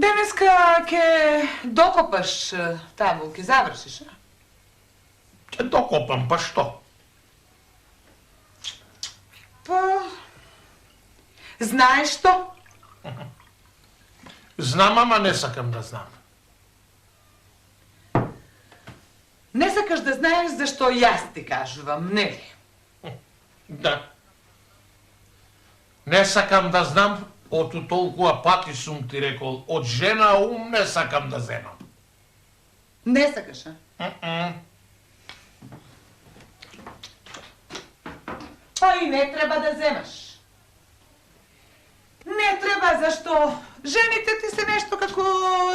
Денеска ќе докопаш таму, ќе завршиш, а? Ќе докопам, па што? Па... Знаеш што? Знам, ама не сакам да знам. Не сакаш да знаеш зашто јас ти кажувам, нели? Да. Не сакам да знам, оту толкова пати сум ти рекол, од жена ум не сакам да земам. Не сакаш, а? Па и не треба да земаш. Не треба, зашто жените ти се нешто како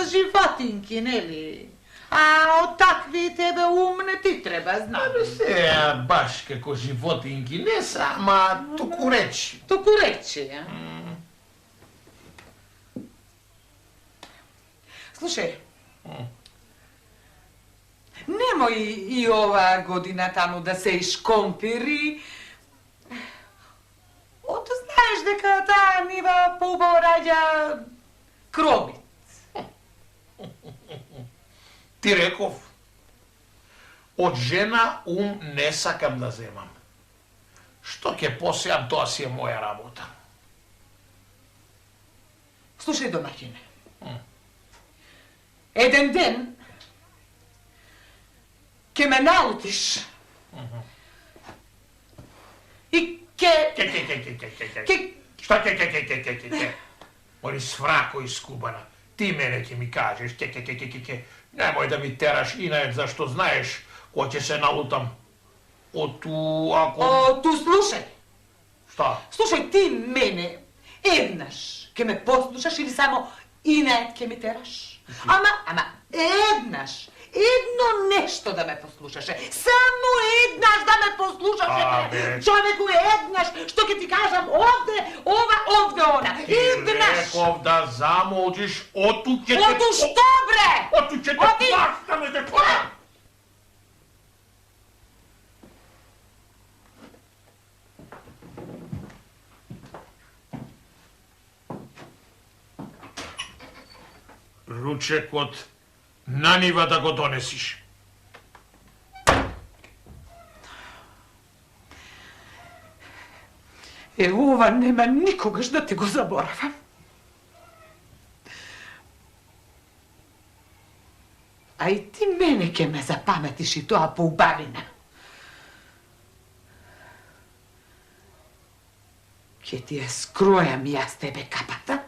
животинки, нели? А од такви тебе ум не ти треба, знам. Се, баш како животинки, не са, ама туку речи. Туку речи, а? Слушај, немој и ова година таму да се ишкомпири. Ото знаеш дека таа нива поубаво раѓа кромит. Ти реков, од жена ум не сакам да земам. Што ќе посеам, тоа си е моја работа. Слушај, домаќине. Еден ден ќе ме наутиш и ќе... Šta ke? Oni svraco iskubana. Ti mene ќе ми кажеш, ke. Nemoj da mi teraš inajet, zašto знаеш ko ќе се налутам. Оту, слушај. Šta? Слушај, ти мене еднаш ќе ме послушаш или само инаjet ќе ми тераш? Ама, еднаш. Едно нешто да ме послушаше. Само еднаш да ме послушаше. Човеку еднаш, што ќе ти кажам овде, ова, овде, она. Еднаш. Ти реков да замолчиш, оту ќе те... Оту што, бре? Оту ќе те пласкаме де пласкаме. Ручекот на нива да го донесиш. Ова нема никогаш да ти го заборавам. А и ти мене ке ме запаметиш и тоа по убавина. Ке ти ја скројам јас тебе капата,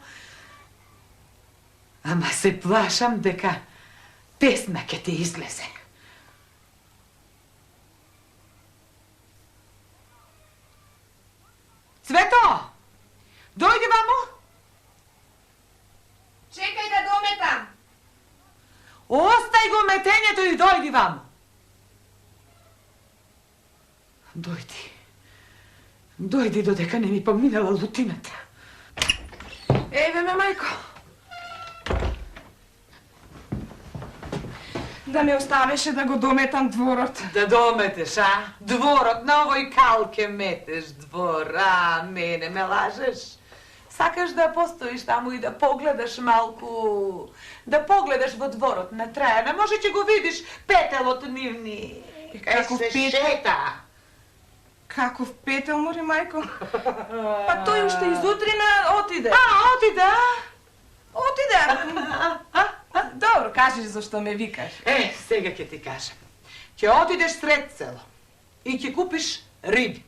ама се плашам дека песна ке ти излезе. Цвето! Дојди вамо! Чекај да дометам! Остај го метењето и дојди вамо! Дојди. Дојди додека не ми поминала лутината. Еве ме, мајко. Да ме оставеше да го дометам дворот. Да дометеш, а? Дворот, на овој кал ке метеш двор, а? Мене ме лажеш? Сакаш да постоиш таму и да погледаш малку... Да погледаш во дворот на Трајана, може ќе го видиш петелот нивни. Каков петел? Шета. Каков петел, мори, мајко? Па тој уште изутрина отиде. Отиде, а? Отиде. Добро, кажеш зашто ме викаш. Сега ќе ти кажам. Ќе отидеш сред село и ќе купиш риби.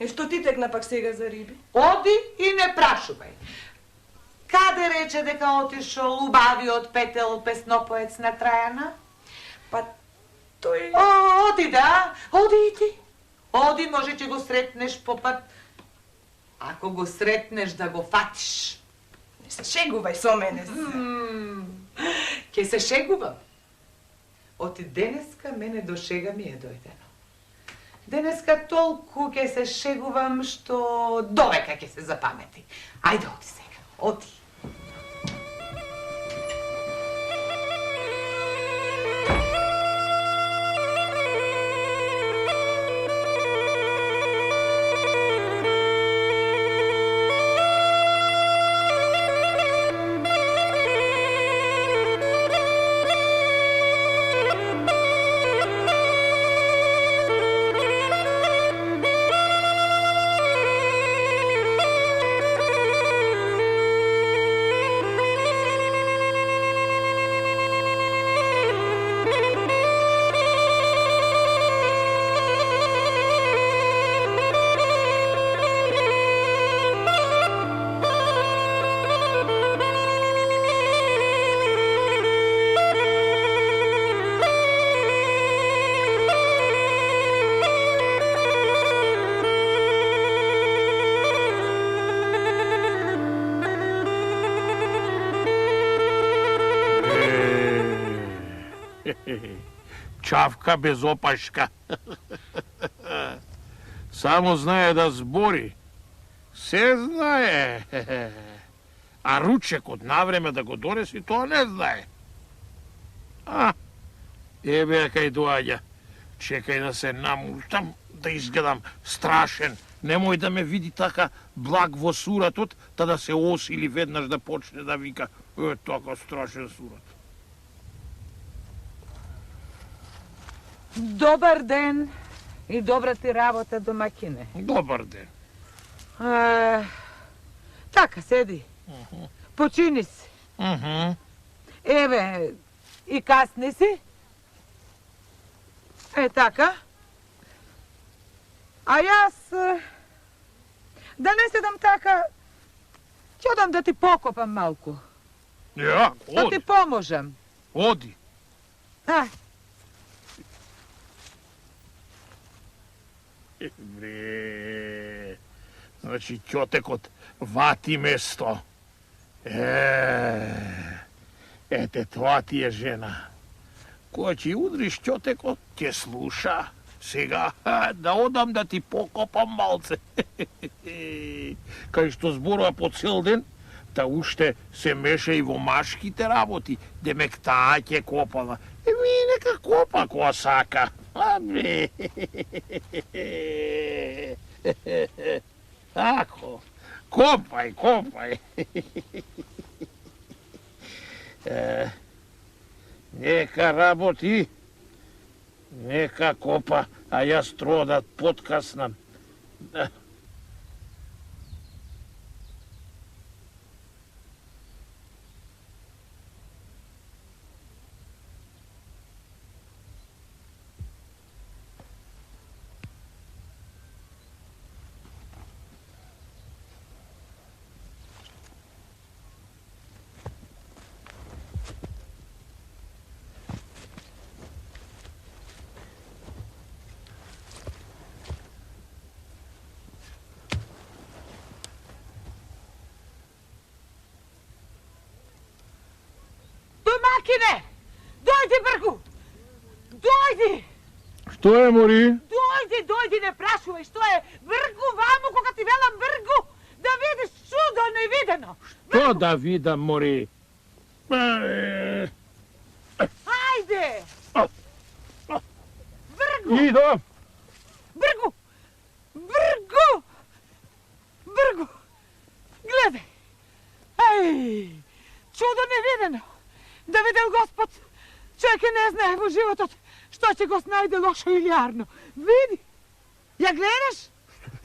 Што ти текна пак сега за риби? Оди и не прашувај. Каде рече дека отишол убавиот петел песнопоец на Трајана? Па тој... Оди, да. Оди и ти. Оди, може ќе го сретнеш по пат. Ако го сретнеш, да го фатиш. Не се шегувај со мене. Ке се шегувам. Оти денеска мене до шега ми е дојдено. Денеска толку ке се шегувам, што довека ке се запамети. Ајде, оди сега, оди. Чавка без опашка. Само знае да збори. Се знае. А ручекот навреме да го донеси, тоа не знае. Еве кај доаѓа. Чекај да се намуштам, да изгледам страшен. Немој да ме види така благ во суратот, та да се осили веднаш да почне да вика така страшен сурат. Добар ден и добра ти работа, домакине. Добар ден. Така, седи. Почини се. Еве, и касни си. Така. А јас, да не седам така, ќе одам да ти покопам малку. Ја, Да ти оди, поможам. оди. Бре, значи ќотекот вати место. Ете, тоа ти е жена. Која ќе удриш ќотекот, ќе слуша. Сега да одам да ти покопам малце. Кај што зборува по цел ден, та уште се меша и во машките работи. Демек таа ќе копала. Нека копа која сака. Тако. Копај, копај. Нека работи. Нека копа, а јас троа да подкаснам. Домакине, дојди бргу! Дојди! Што е, Мори? Дојди, не прашувај, што е? Бргу, ваму, кога ти велам бргу, да видиш чудо невидено! Што да видам, Мори? Ајде! Бргу! Идам! Бргу! Гледај! Ај! Чудо невидено! Да видел Господ, човек не знае во животот што ќе го снајде лошо или јарно. Види! Ја гледаш?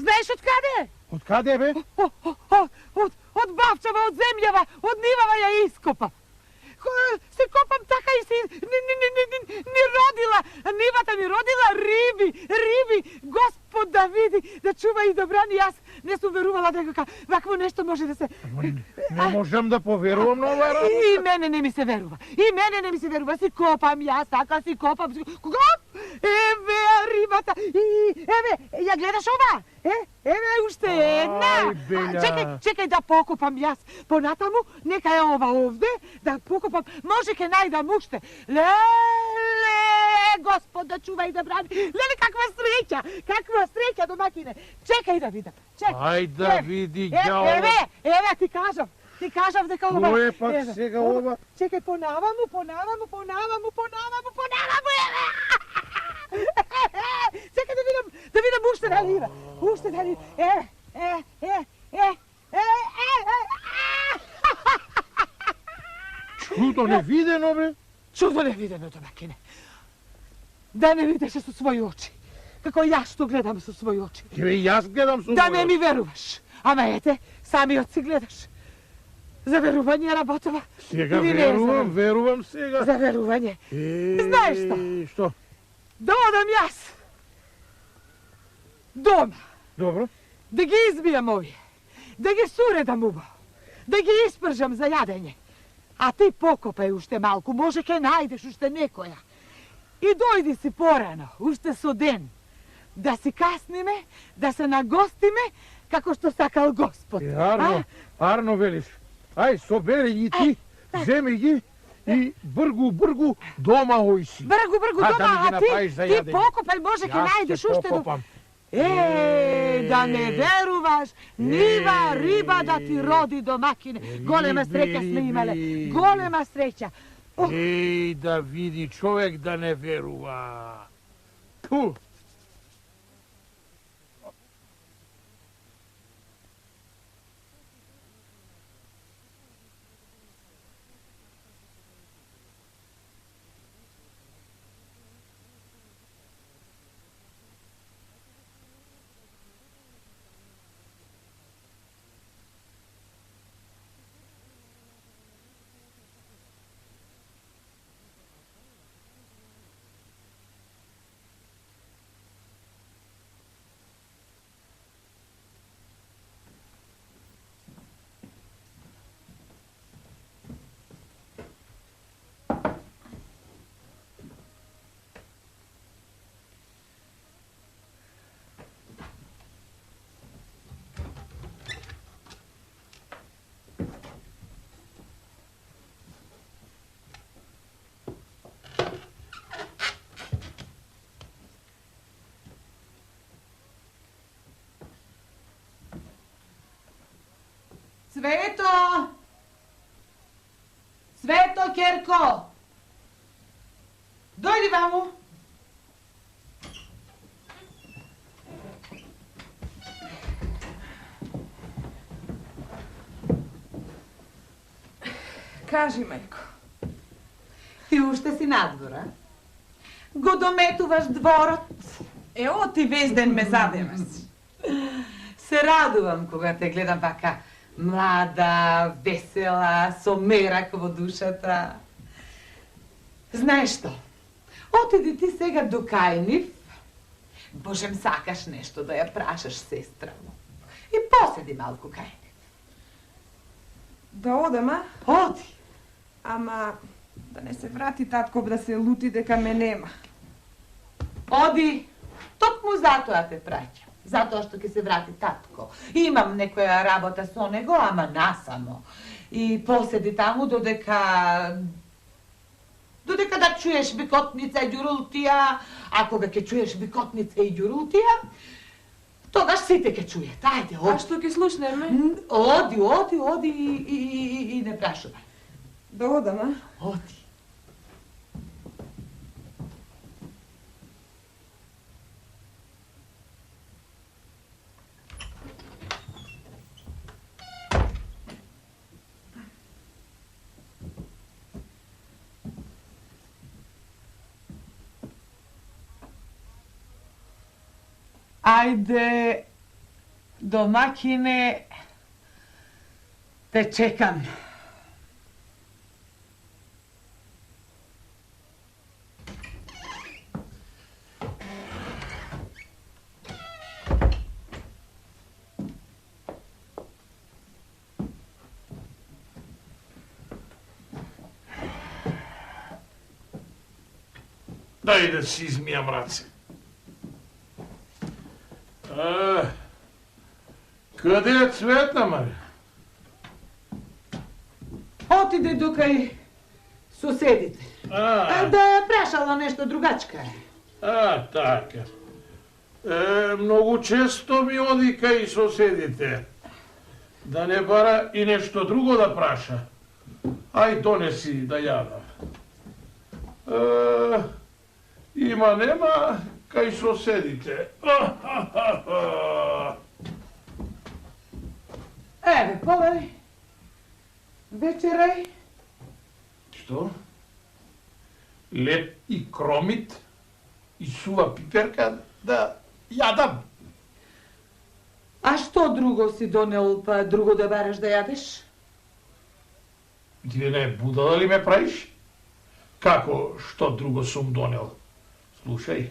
Знаеш од каде е? Од каде, бе? Од бавчава, од земјава, од нивава ја ископа. Се копам така и си ни родила, нивата ми родила риби, Господ да види, да чува и да брани. Јас не сум верувала дека вакво нешто може да се... Не можам да поверувам на ова работа. И мене не ми се верува. Си копам јас, така си копам. Еве рибата. Еве, ја гледаш ова? Еве уште една. Чекај да покопам јас. Понатаму, нека е ова овде, да покопам. Може ке најдам уште. Леле, Господ да чува и да брани. Леле, каква среќа, домакине. Чекај да видам. Ајде да види ѓао. Еве, ти кажав дека ова... Кој е пак сега ова? Чекај, понаваму, чекај да видам уште дали има. Чудо невидено, бе? Чудо невидено, домакине. Да не видеше со своји очи. Како јас што гледам со своји очи. Еве јас гледам со Да не ми веруваш. Ама ете, самиот си гледаш. За верување работова. Сега или не верувам сега. За верување. Знаеш што? Што? Да одам јас. Дома. Добро. Да ги избијам овие. Да ги суредам убаво. Да ги испржам за јадење. А ти покопај уште малку, може ке најдеш уште некоја. И дојди си порано, уште со ден. Да си касниме, да се нагостиме, како што сакал Господ. Арно велиш. Ај, собери ги ти, земи ги и бргу дома ој си. Бргу, А, дома, да ми ги а направиш за ти јадење. покопај, може ќе најдеш Јас ќе уште. покопам. Да не веруваш, нива риба да ти роди домакине. Голема среќа сме имале, голема среќа. Еј, да види човек да не верува. Пу! Свето! Свето, Керко! Дојди ваму! Кажи, мајко. Ти уште си надвора? Го дометуваш дворот? Оти вез ден ме задемаш. Се радувам кога те гледам вака млада, весела, со мерак во душата. Знаеш што? Отиди ти сега до Кајнив. Божем сакаш нешто да ја прашаш сестра му. И поседи малку Кајнив. Да одам, а? Оди. Ама да не се врати татко да се лути дека ме нема. Оди. Токму затоа те праќам. Затоа што ќе се врати татко. Имам некоја работа со него, ама насамо. И поседи таму додека да чуеш бикотница и ѓурултија, а кога ќе чуеш бикотница и ѓурултија, тогаш сите ќе чујат. Ајде, А оди. што ќе слушнеме? Оди и не прашувај. Да одам, а? Оди. Ајде, домакине, те чекам. Дај да си измијам раце. Каде е Цветна, Марија? Отиде до кај соседите. Да ја прашала нешто другачка. Така. Многу често ми оди кај соседите. Да не бара и нешто друго да праша. Ај донеси да јадам. Има нема кај соседите. Еве, полај. Вечерај. Што? Леп и кромит и сува пиперка да јадам. А што друго си донел, па друго да бараш да јадеш? Ти не будала ли ме правиш? Како, што друго сум донел? Слушај,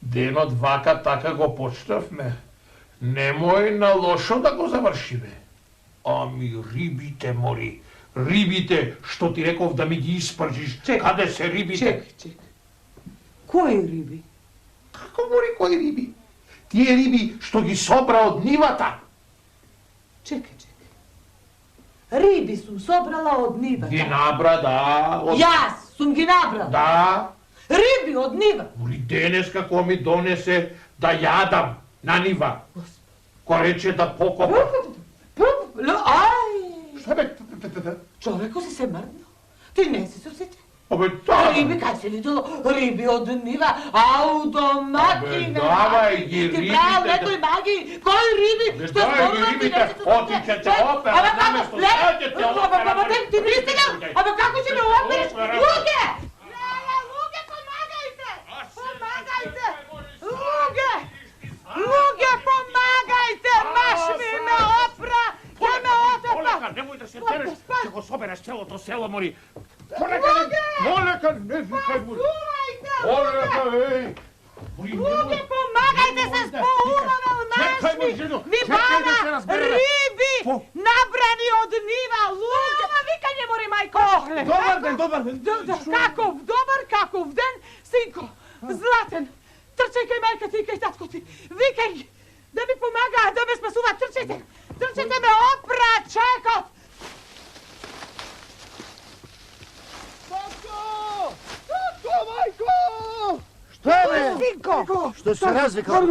денот вака така го почнавме. Немој на лошо да го завршиме. Ами рибите, мори, рибите, што ти реков да ми ги испржиш. Каде се рибите? Чек. Кои риби? Како мори кои риби? Тие риби што ги собра од нивата. Чекај. Риби сум собрала од нивата. Ги набра, да. Јас сум ги набрала. Да. Риби од нива. Ули денес како ми донесе да јадам на нива. Кој рече да покопам. Ај! Šta bе? Човеко си се мрднал. Ти не си се осетил. Абе, да. Риби, кај се видело? Риби од нива, домакина. Абе, давај ги Ти рибите, правил да. некој маги, кој риби? Бе, Што давај ги зборувам, ти рибите, не си се отичете осетил. опера, Абе, како? наместо Ле, седите опера, абе, ти пристигнал? Абе, како ќе ме опериш? Опера. Луѓе! Луѓе, помагајте! Помагајте! Луѓе! Луѓе, помагајте! Маш ми ме опра! Ќе ме отепа! Полека, немој да се тереш, спај. ќе го собереш целото село, мори. Полека, не викај, мори. Чувајте! Полека, еј. Мори, Луѓе, немој. помагајте се споумаме у Чекај, нашми! жено, Ви чекај да се бана разбереме. риби набрани од нива, луѓе! Ама викање мори мајко! Добар ден. Каков ден, синко, златен! Трчај кај мајка ти и кај татко ти! Викај ги да ми помагаат, да ме спасуваат, трчајте! Трчајте ме опра чекот! Што е, бе? Синко! Што се развикал?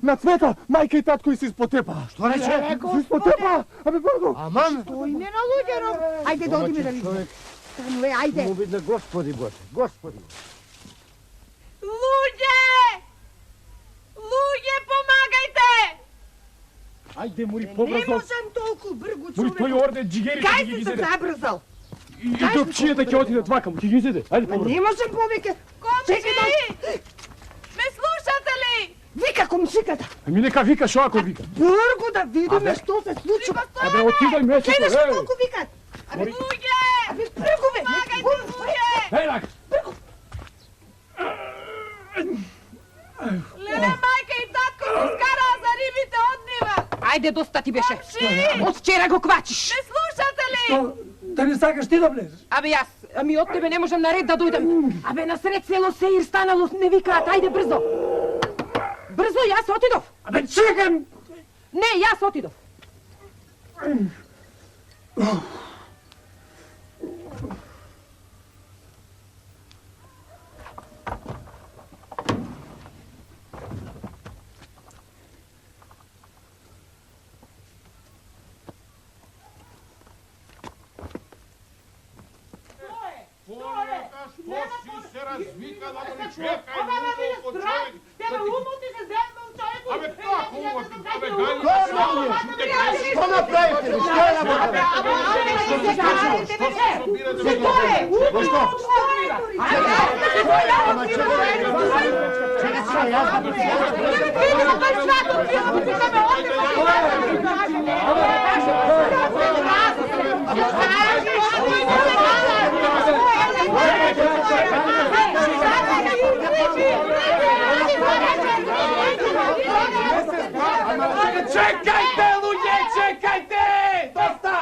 На цвета, мајка и татко и се испотепа. Што рече? Се испотепа. Абе, бързо. Аман? Тој не на луѓе, ајде да одиме да видиме. Стануве, ајде. Му видне Господи Боже, Господи. Луѓе! Луѓе, помагајте! Ајде, мори, Не побрзо. можам толку бргу, Мори, тој човек. орде джигерите Кај ги си се зеде. забрзал? И докчијата ќе отидат вакамо, ќе ги зеде. Ајде, побрзо. Не можам повеќе. Чекај да... Ме слушате ли? Вика комшиката. Ами нека вика, шо ако вика? Бргу да видиме што се случува. Абе, отидај место, Гледаш е. колку викат. Абе, Луѓе! абе, бргу бе. Помагайте, луѓе! Еј, рак. Леле, мајка и татко ми скараа за рибите од нива! Ајде, доста ти беше. Комши! Од вчера го квачиш. Ме слушате ли? Да не сакаш ти да влезеш? Абе јас, ами од тебе не можам наред да дојдам. Абе насред село Сеир станало не викаат, ајде брзо. Брзо, јас отидов. Абе, чекам. Не, јас отидов. Полека, што си се развикала, мори, чекај, колко човек. Тебе умот ти се земе у човеку! Абе, како умот? Абе, гај Што направите? Што е работа? Ама чекай сега, јас да Чекајте, луѓе, чекајте! Доста!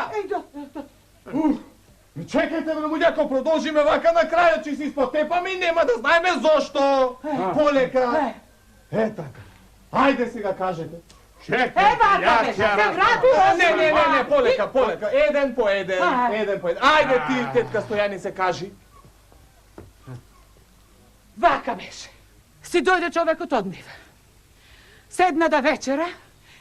Чекајте, бе, луѓе, ако продолжиме вака на крајот ќе се испотепаме и нема да знаеме зошто. Полека. Е така. Ајде сега кажете. Чекај, јас ќе разговарам. Не, полека. Еден по еден. Ајде ти, тетка Стојанице, кажи. Вака беше. Си дојде човекот од нива. Седна да вечера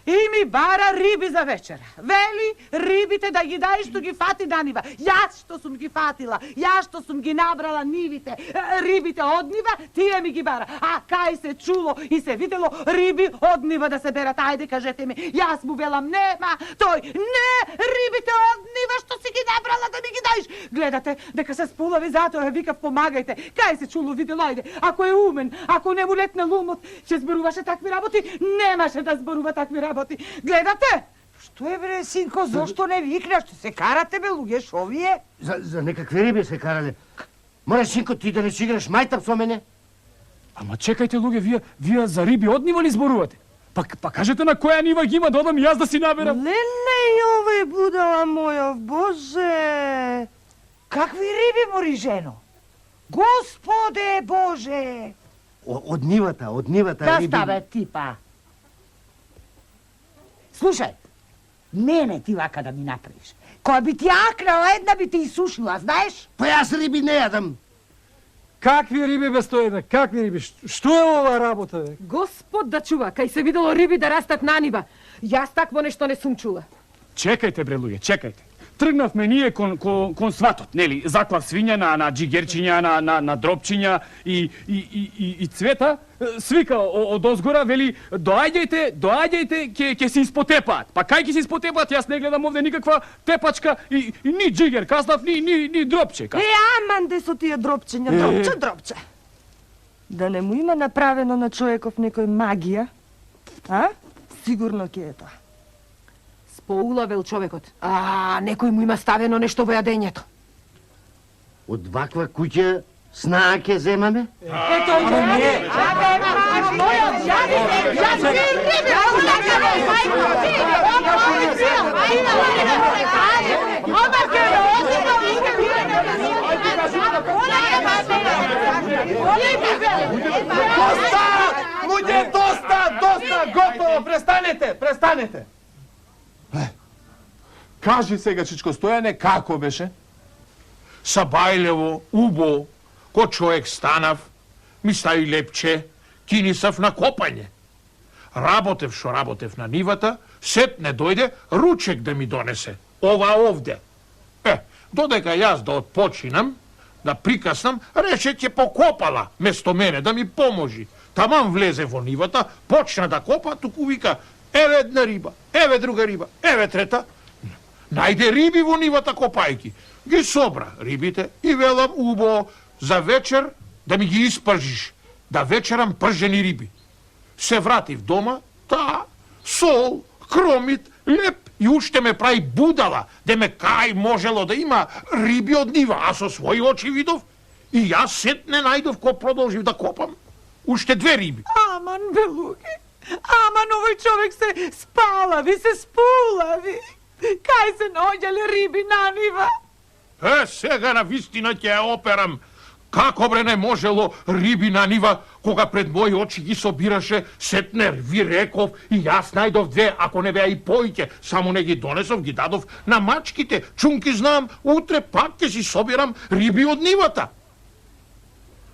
и ми бара риби за вечера. Вели, рибите да ги дај што ги фати на нива. Јас што сум ги фатила, јас што сум ги набрала нивите, рибите од нива, тие ми ги бара. А кај се чуло и се видело риби од нива да се берат. Ајде, кажете ми, јас му велам, нема, тој, не, рибите од нива што си ги набрала да ми ги дајш. Гледате, дека се сполави, затоа викав, помагајте. Кај се чуло, видело, ајде, ако е умен, ако не му летне лумот, ќе зборуваше такви работи, немаше да зборува такви работи. Гледате? Што е бре, синко, зошто не викнаш? Што се карате бе, луѓе, шо вие? За некакви риби се карале. Море, синко, ти да не си играш мајтап со мене? Ама чекајте, луѓе, вие за риби од нива ли зборувате? Па кажете на која нива ги има да одам и јас да си наберам. Леле, овој будала мојов, Боже! Какви риби, мори, жено? Господе Боже! Од нивата Да риби. ставе типа. Слушај, Не ти вака да ми направиш. Која би ти акнала, една би ти изсушила, знаеш? Па јас риби не јадам. Какви риби бе Стојане? Какви риби? Што е ова работа бе? Господ да чува, кај се видело риби да растат на нива. Јас такво нешто не сум чула. Чекајте бре луѓе, чекајте. Тргнавме ние кон сватот, нели? Заклав свиња на джигерчиња, на дропчиња и Цвета свика од озгора, вели доаѓајте, ќе се испотепаат. Па кај ќе се испотепаат? Јас не гледам овде никаква тепачка и ни джигер каснав, ни дропче. Аман де со тие дропчења, дропче. Да не му има направено на човеков некој магија? А? Сигурно ќе е тоа. Поулавел човекот. Некој му има ставено нешто во јадењето. Од ваква куќа снаа ќе земаме? Ето не. Доста! Луѓе, доста! Готово, престанете! Кажи сега, Чичко Стојане, како беше? Сабајлево, убо, ко човек станав, ми стави лепче, кинисав на копање. Работев на нивата, сетне дојде ручек да ми донесе. Ова овде. Додека јас да отпочинам, да прикаснам, рече ќе покопала место мене, да ми поможи. Таман влезе во нивата, почна да копа, туку вика, еве една риба, еве друга риба, еве трета. Најде риби во нивата копајки. Ги собра рибите и велам убо за вечер да ми ги испржиш, да вечерам пржени риби. Се вратив дома, сол, кромит, леп и уште ме прави будала, де ме кај можело да има риби од нива, а со своји очи видов и јас сетне најдов ко продолжив да копам. Уште 2 риби. Аман, белуги. Аман, овој човек се спалави, се спулави. Кај се наоѓале риби на нива? Сега на вистина ќе ја операм. Како бре не можело риби на нива, кога пред мои очи ги собираше, сетне ви реков и јас најдов 2, ако не беа и поиќе, само не ги донесов, ги дадов на мачките. Чунки знам, утре пак ќе си собирам риби од нивата.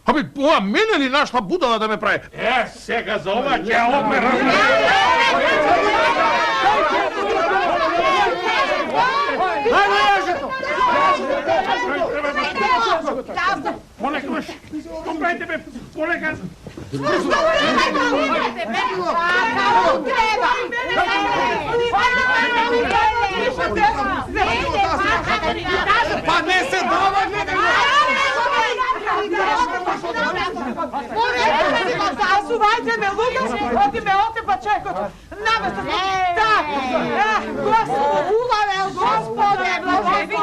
Ова мене ли нашла будала да ме прави? Сега за ова ќе ја операм. Полека, баш! Добрајте бе, полека! Па не се дава, Сувајте ме, луѓе, оти ме отепа чекот. Наместо Господ, улавел, Господе, благослови.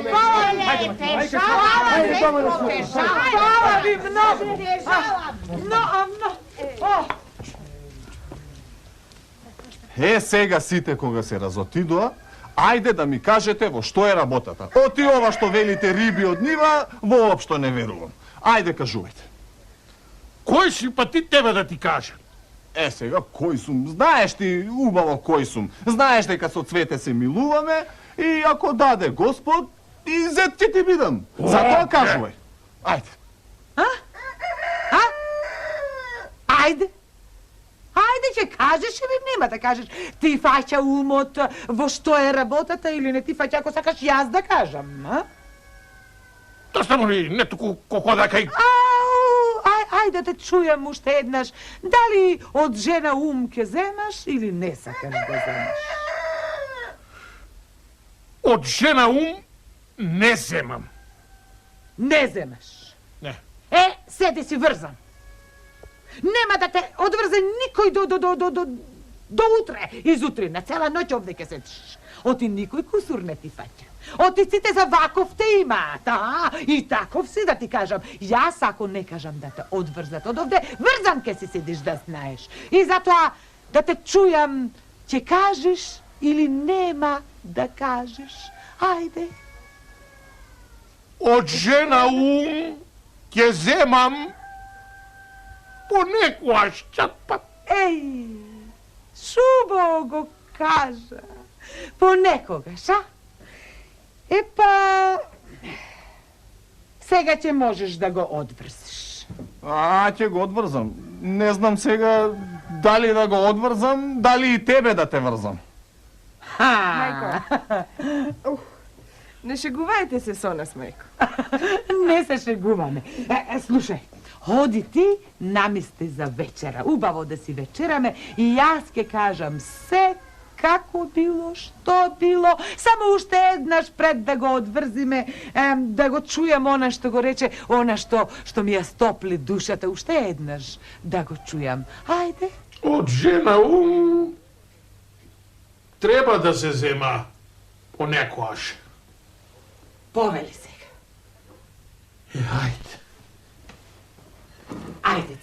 Хвала ви многу. Сега сите кога се разотидоа, ајде да ми кажете во што е работата. Оти ова што велите риби од нива, воопшто не верувам. Ајде кажувајте. Кој си па ти тебе да ти кажа? Сега, кој сум? Знаеш ти убаво кој сум. Знаеш дека со Цвете се милуваме и ако даде Господ, и зет ќе ти бидам. Затоа кажувај. Ајде. Ајде. Ајде ќе кажеш или нема да кажеш? Ти фаќа умот во што е работата или не ти фаќа ако сакаш јас да кажам, а? Тоа само ли не туку колко да кај... Ајде те чујам уште еднаш. Дали од жена ум ќе земаш или не сакаш да земаш? Од жена ум не земам. Не земаш? Не. Седи си врзан. Нема да те одврзе никој до утре. Изутре, на цела ноќ овде ќе седиш. Оти никој кусур не ти фаќа. Оти сите за ваков те имаат, и таков си да ти кажам. Јас ако не кажам да те одврзат од овде, врзан ке си седиш да знаеш. И затоа да те чујам, ќе кажеш или нема да кажеш. Ајде. Од жена ум ќе земам понекојаш чат пат. Шубаво го кажа. Понекогаш, а? Епа... Сега ќе можеш да го одврзиш. Ќе го одврзам. Не знам сега дали да го одврзам, дали и тебе да те врзам. Мајко. Не шегувајте се со нас, мајко. Не се шегуваме. Слушај, оди ти намисти за вечера. Убаво да си вечераме и јас ќе кажам се како било, што било. Само уште еднаш пред да го одврзиме, да го чујам она што го рече, она што ми ја стопли душата. Уште еднаш да го чујам. Ајде. Од жена ум треба да се зема понекогаш. Повели сега. Ајде. Ајде,